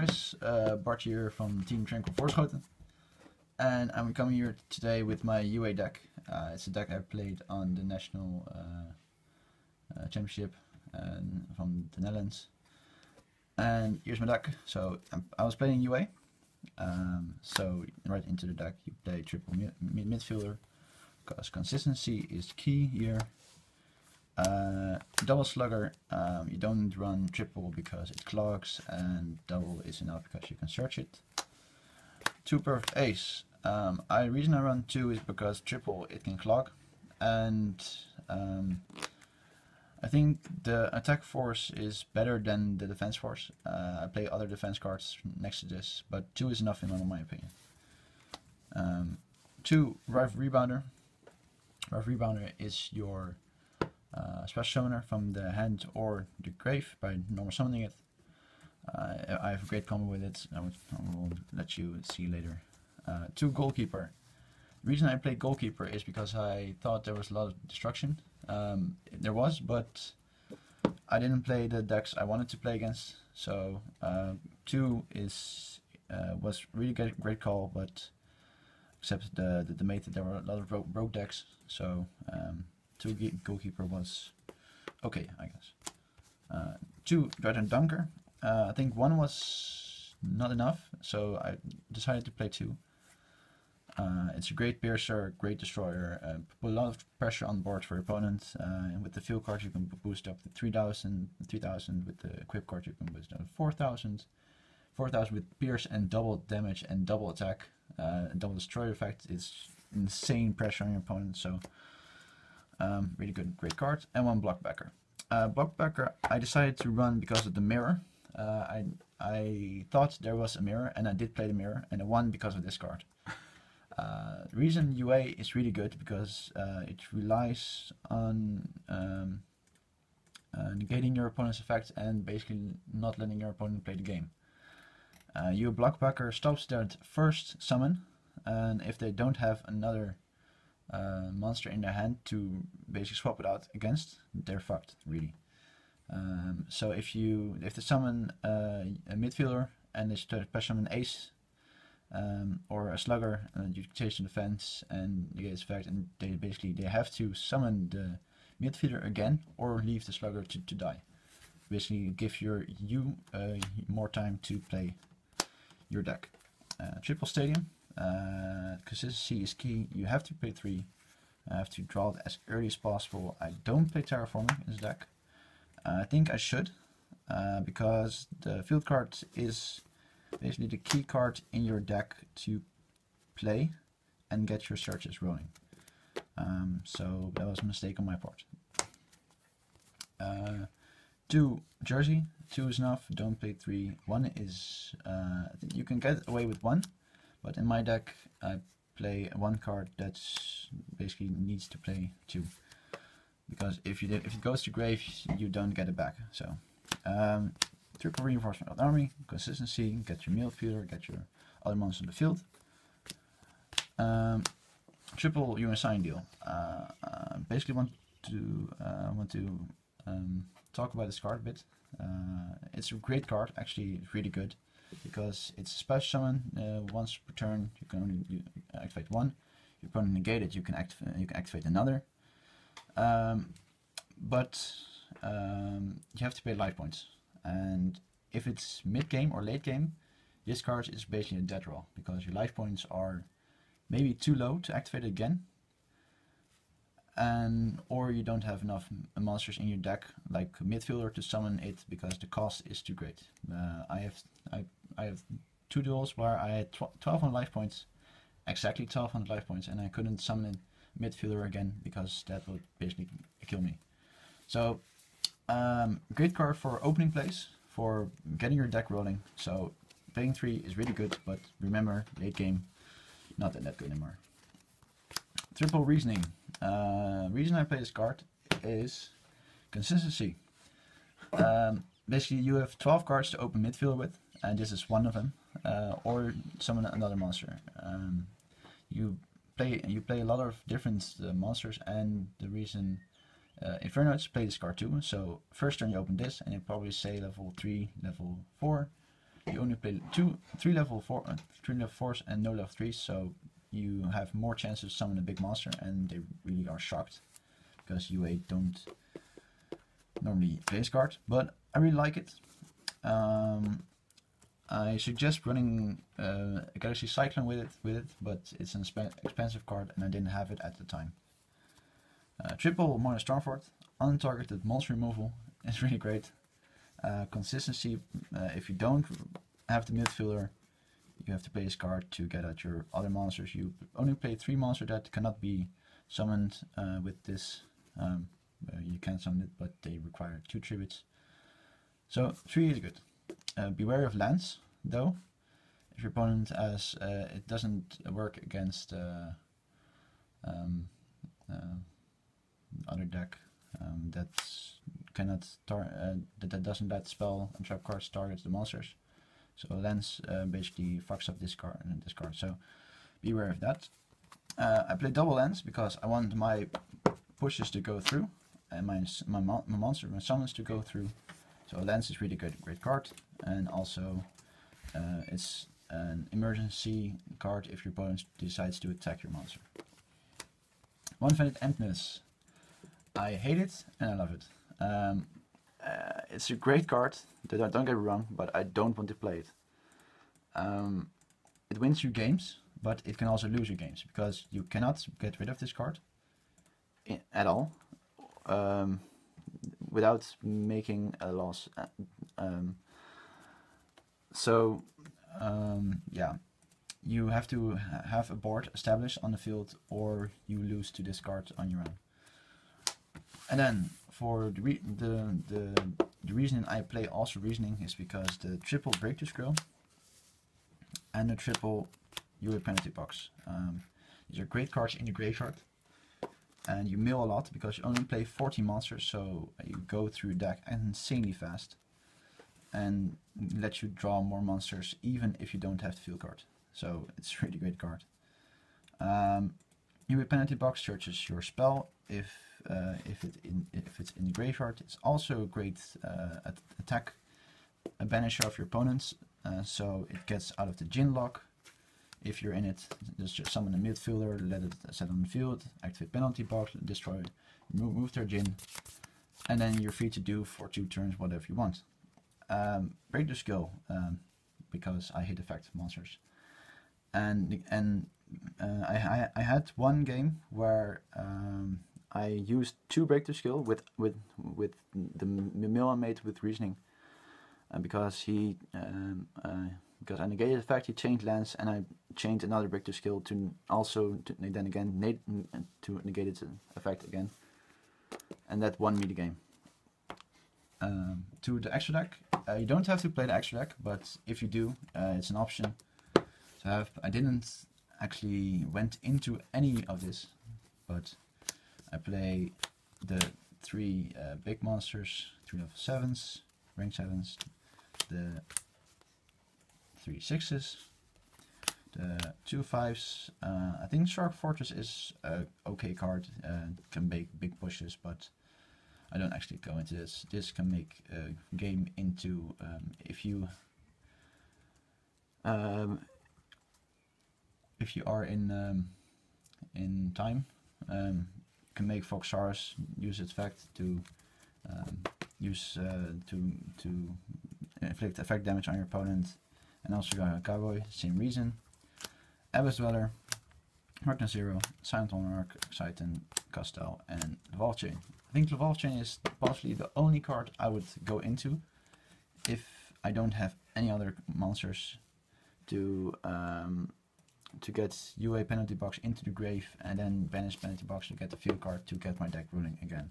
guys, Bart here from Team Tranquil Voorschoten, and I'm coming here today with my UA deck. It's a deck I played on the national championship from the Netherlands, and here's my deck. So I was playing UA, so right into the deck you play triple midfielder, because consistency is key here. Double slugger, you don't run triple because it clogs, and double is enough because you can search it. Two perfect ace. The reason I run two is because triple it can clog, and I think the attack force is better than the defense force. I play other defense cards next to this, but two is enough in my opinion. Two, Rival Rebounder. Rival Rebounder is your special summoner from the hand or the grave by normal summoning it. I have a great combo with it. I will let you see later. Two, Goalkeeper. The reason I played Goalkeeper is because I thought there was a lot of destruction. There was, but I didn't play the decks I wanted to play against. So two was really great call, but except the mate that there were a lot of broke decks. So two Goalkeeper was okay, I guess. Two, Dread and Dunker. I think one was not enough, so I decided to play two. It's a great piercer, great destroyer, put a lot of pressure on board for your opponent. And with the field card you can boost up to 3000, with the equip card you can boost up to 4000. 4000 with pierce and double damage and double attack. Double destroyer effect is insane pressure on your opponent, so really good, great card. And one Blockbacker. Blockbacker I decided to run because of the mirror. I thought there was a mirror, and I did play the mirror, and I won because of this card. The reason UA is really good because it relies on negating your opponent's effect and basically not letting your opponent play the game. Your Blockbacker stops their first summon, and if they don't have another monster in their hand to basically swap it out against, they're fucked, really. So if they summon a midfielder and they special summon an ace or a slugger, you chase the defense and you get its effect, and they have to summon the midfielder again or leave the slugger to die. Basically give you more time to play your deck. Triple Stadium. Consistency is key. You have to play three. I have to draw it as early as possible. I don't play Terraforming in this deck. I think I should, because the field card is basically the key card in your deck to play and get your searches rolling. So that was a mistake on my part. Two, Jersey. Two is enough. Don't play three. One is you can get away with one, but in my deck I play one card that's basically needs to play two, because if it goes to grave you don't get it back. So triple reinforcement of the army, consistency, get your midfielder, get your other monsters in the field. Triple UNSign deal. Basically want to talk about this card a bit. It's a great card, actually. It's really good because it's a special summon. Once per turn you can only activate one. If your opponent negate it, you can activate another. But you have to pay life points, and if it's mid game or late game, this card is basically a dead roll because your life points are maybe too low to activate it again, or you don't have enough monsters in your deck like midfielder to summon it because the cost is too great. I have two duels where I had 1200 life points, exactly 1200 life points, and I couldn't summon midfielder again because that would basically kill me. So great card for opening plays, for getting your deck rolling. So playing three is really good, but remember, late game not that good anymore. Triple Reasoning. Reason I play this card is consistency. Basically you have 12 cards to open midfield with, and this is one of them, or summon another monster. You play a lot of different monsters, and the reason Infernoids play this card too. So first turn you open this, and you probably say level 3, level 4, you only play three level 4s and no level 3s, so you have more chances to summon a big monster, and they really are shocked because UA don't normally play this card. But I really like it. I suggest running a Galaxy Cyclone with it, but it's an expensive card, and I didn't have it at the time. Triple Mono Stormfort, untargeted monster removal is really great. Consistency, if you don't have the midfielder, you have to play this card to get out your other monsters. You only play 3 monsters that cannot be summoned with this. You can summon it, but they require 2 tributes. So 3 is good. Beware of lands, though. If your opponent has, it doesn't work against other deck that cannot that doesn't let spell and trap cards target the monsters. So lands basically fucks up this card and this card. So beware of that. I play double lands because I want my pushes to go through and my summons to go through. So lens is really good, great card, and also it's an emergency card if your opponent decides to attack your monster. One Finite Emptiness. I hate it and I love it. It's a great card, don't get me wrong, but I don't want to play it. It wins you games, but it can also lose you games, because you cannot get rid of this card at all without making a loss. Yeah, you have to have a board established on the field, or you lose to this card on your own. And then for the reason I play also Reasoning is because the triple Breakthrough Scroll and the triple UA Penalty Box. These are great cards in the graveyard, and you mill a lot because you only play 40 monsters, so you go through deck insanely fast and let you draw more monsters even if you don't have the field card. So it's a really great card. UA Penalty Box searches your spell if it's in the graveyard. It's also a great attack banisher of your opponents, so it gets out of the Djinn lock. If you're in it, just summon a midfielder, let it set on the field, activate Penalty Box, destroy, remove their Djinn, and then you're free to do for 2 turns whatever you want. Break the skill, because I hate effect monsters. And I had one game where I used 2 breakthrough skill with the mill I made with Reasoning, because he because I negated the fact he changed lands, and I changed another breakthrough skill to also then again to negate its effect again, and that won me the game. To the extra deck, you don't have to play the extra deck, but if you do, it's an option to have. I didn't actually went into any of this, but I play the 3 big monsters, 3 level 7s, rank 7s, the 3 6s, the 2 5s. I think Shark Fortress is a okay card, can make big pushes, but I don't actually go into this. This can make a game into if you are in time, can make Foxaurus use its effect to to inflict effect damage on your opponent, and also Cowboy, same reason. Abyss Dweller, Darkness Zero, Silent Monarch, Titan, Castel, and the Valve Chain. I think the Valve Chain is possibly the only card I would go into if I don't have any other monsters to get UA Penalty Box into the grave and then banish Penalty Box to get the field card to get my deck ruling again.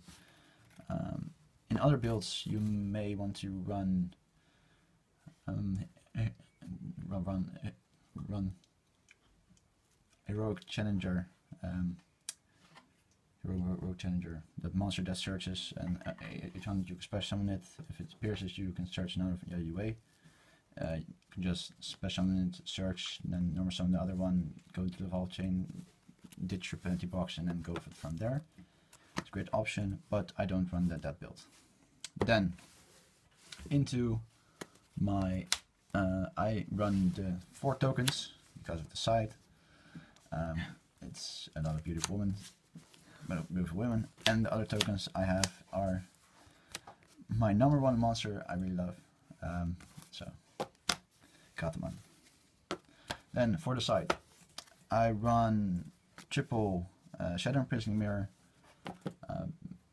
In other builds, you may want to run Heroic Challenger. Heroic Challenger, that monster that searches, and you can special summon it. If it pierces you, you can search another UA. You can just special summon it, search, then normal summon the other one, go to the Valve Chain, ditch your Penalty Box, and then go from there. It's a great option, but I don't run that build. Then into my I run the 4 tokens because of the side. It's a lot of beautiful women, and the other tokens I have are my number 1 monster I really love. So got them on. Then for the side, I run triple Shadow Imprisoning Mirror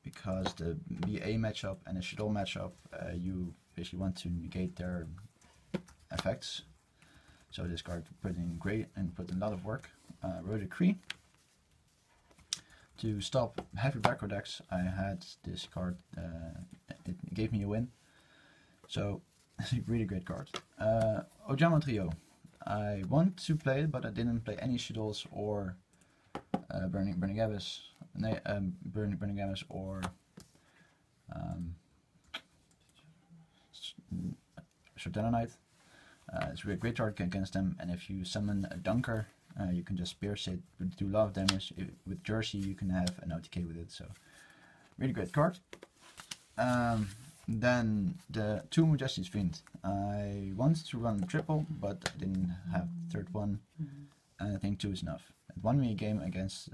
because the BA matchup and the Shadow matchup, you basically want to negate their effects. So this card put in great and put in a lot of work. Road Decree. To stop heavy backrow decks, I had this card. It gave me a win. So it's a really great card. Ojama Trio. I want to play it, but I didn't play any Shadows or Burning Abyss. Burning Abyss or Sordana Knight. It's a really great card against them, and if you summon a Dunker, you can just pierce it, do a lot of damage. With Jersey you can have an OTK with it, so really great card. Then the 2 Majesty's Fiend. I wanted to run triple, but I didn't have the third one, and I think 2 is enough. It won me a game against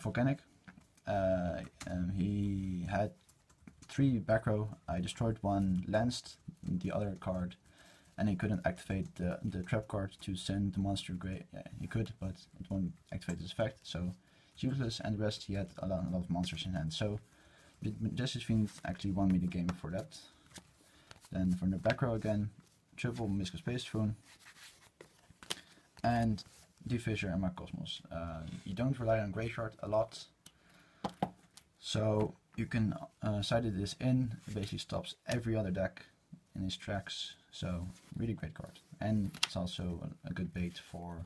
Volcanic. He had 3 back row. I destroyed 1, lanced the other card, and he couldn't activate the trap card to send the monster grave. Yeah, he could, but it won't activate his effect, so it's useless, and the rest he had a lot of monsters in hand. So Justice Fiend actually won me the game for that. Then from the back row again, triple Mystical Space Throne, and Diffusor and Cosmos. You don't rely on Graveyard a lot, so you can side this in. It basically stops every other deck in his tracks, so really great card. And it's also a good bait for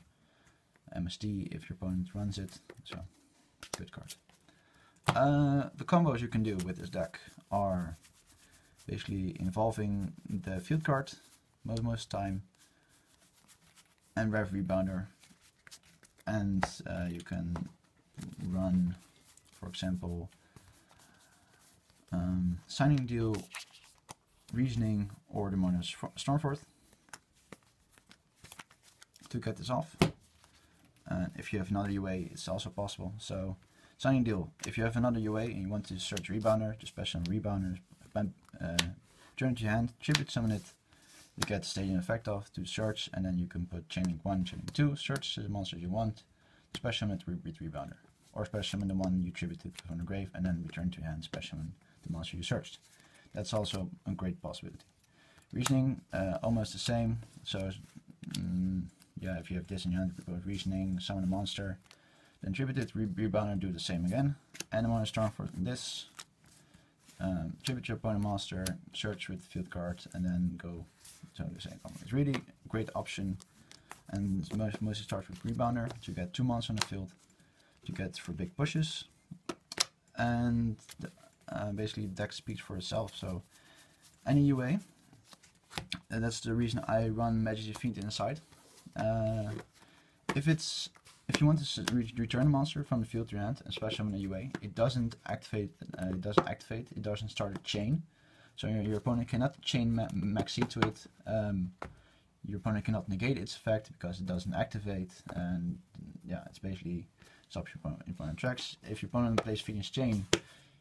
MST if your opponent runs it, so good card. The combos you can do with this deck are basically involving the field card most time, and Rev Rebounder, and you can run, for example, Signing Deal, Reasoning, or the Mono Stormforth to get this off. And if you have another UA, it's also possible. So Signing Deal, if you have another UA and you want to search Rebounder, just special Rebounder, turn to your hand, tribute summon it, you get the stadium effect off to search, and then you can put Chaining 1, Chaining 2, search the monsters you want, special summon it with Rebounder, or special summon the one you tributed from the grave, and then return to your hand, special summon the monster you searched. That's also a great possibility. Reasoning, almost the same. So yeah, if you have this in your hand, you put Reasoning, summon a monster, then tribute it, Rebounder, do the same again. And the Mono Stormforth in this. Tribute your opponent monster, search with the field card, and then go to the same combo. It's really a great option, and mostly starts with Rebounder to get 2 monsters on the field, to get for big pushes, and basically the deck speaks for itself. So any UA, and that's the reason I run Majesty's Fiend inside. If you want to return a monster from the field to your hand, especially on a UA, it doesn't activate. It doesn't start a chain. So your opponent cannot chain Maxi to it. Your opponent cannot negate its effect because it doesn't activate. And yeah, it's basically stops your opponent tracks. If your opponent plays Phoenix Chain,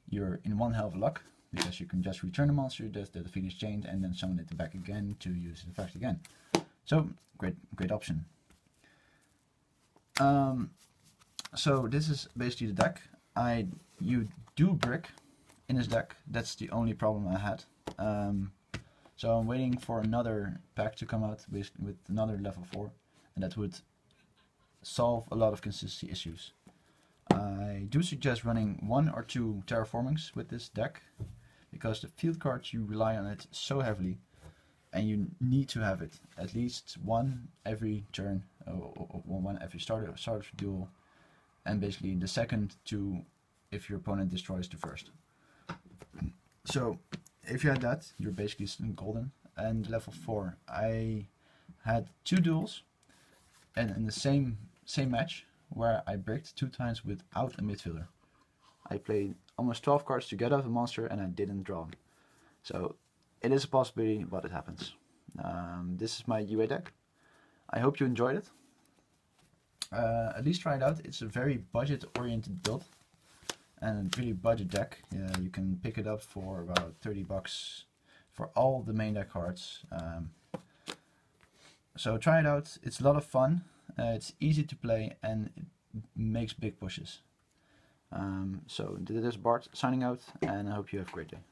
you're in one hell of a luck, because you can just return the monster that the Phoenix chained and then summon it back again to use the effect again. So great option. So this is basically the deck. You do brick in this deck. That's the only problem I had. So I'm waiting for another pack to come out with another level 4, and that would solve a lot of consistency issues. I do suggest running 1 or 2 terraformings with this deck, because the field cards, you rely on it so heavily, and you need to have it at least 1 every turn, or 1 every start of the duel, and basically the second 2 if your opponent destroys the first. So if you had that, you're basically golden. And level 4, I had 2 duels, and in the same match, where I bricked 2 times without a midfielder. I played almost 12 cards to get out a monster and I didn't draw them. So it is a possibility, but it happens. This is my UA deck. I hope you enjoyed it. At least try it out. It's a very budget-oriented build and really budget deck. You can pick it up for about 30 bucks for all the main deck cards. So try it out. It's a lot of fun. It's easy to play and it makes big pushes. So this is Bart signing out, and I hope you have a great day.